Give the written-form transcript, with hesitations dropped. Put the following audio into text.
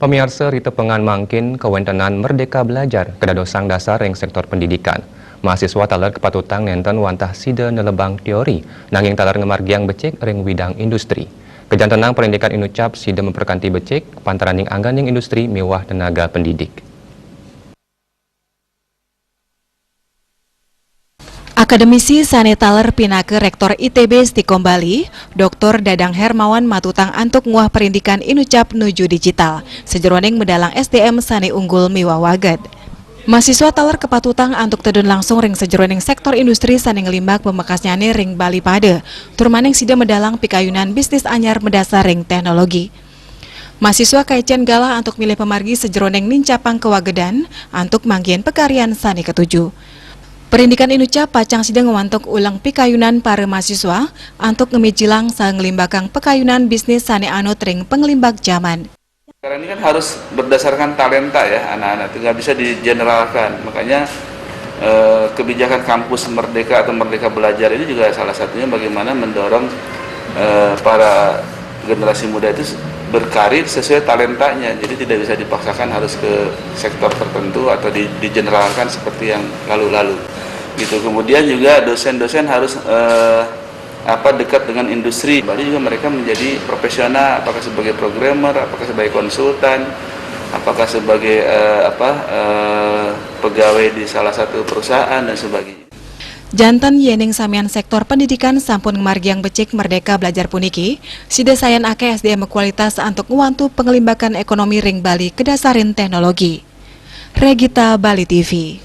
Pemirsa Rite Pengan Mangkin Kewentenan Merdeka Belajar kedadosang dasar ring sektor pendidikan. Mahasiswa talar kepatutan nenten wantah sida nelebang teori, nanging talar ngemargiang becek ring widang industri. Kejantenang pendidikan inucap sida memperkanti becek pantaraning angganing industri mewah tenaga pendidik. Akademisi Sane taler pinake Rektor ITB Stikom Bali, Dr. Dadang Hermawan matutang antuk nguah perindikan inucap nuju digital, sejeroning medalang SDM Sane unggul miwah waget. Mahasiswa taler kepatutang antuk tedun langsung ring sejeroning sektor industri Sane ngelimbak pemekasnyane ring Bali Pade, turmaning sida medalang pikayunan bisnis anyar mendasar ring teknologi. Mahasiswa kaecen galah antuk milih pemargi sejeroning nincapang kewagedan antuk manggian pekaryan Sane ketujuh. Perindikan inucap pacang sidang ngewantuk ulang pikayunan para mahasiswa antuk ngemijilang sang ngelimbakang pekayunan bisnis Sane anut ring pengelimbak zaman. Sekarang ini kan harus berdasarkan talenta ya anak-anak, tidak bisa digeneralkan. Makanya kebijakan kampus merdeka atau merdeka belajar ini juga salah satunya bagaimana mendorong para generasi muda itu berkarir sesuai talentanya. Jadi tidak bisa dipaksakan harus ke sektor tertentu atau digeneralkan seperti yang lalu-lalu. Gitu. Kemudian juga dosen-dosen harus dekat dengan industri. Bali juga mereka menjadi profesional, apakah sebagai programmer, apakah sebagai konsultan, apakah sebagai pegawai di salah satu perusahaan dan sebagainya. Jantan yening samian sektor pendidikan sampun ngemargiang becik merdeka belajar puniki, sida sayan ake SDM kualitas antuk ngewantu pengelimbakan ekonomi ring Bali kedasarin teknologi. Regita Bali TV.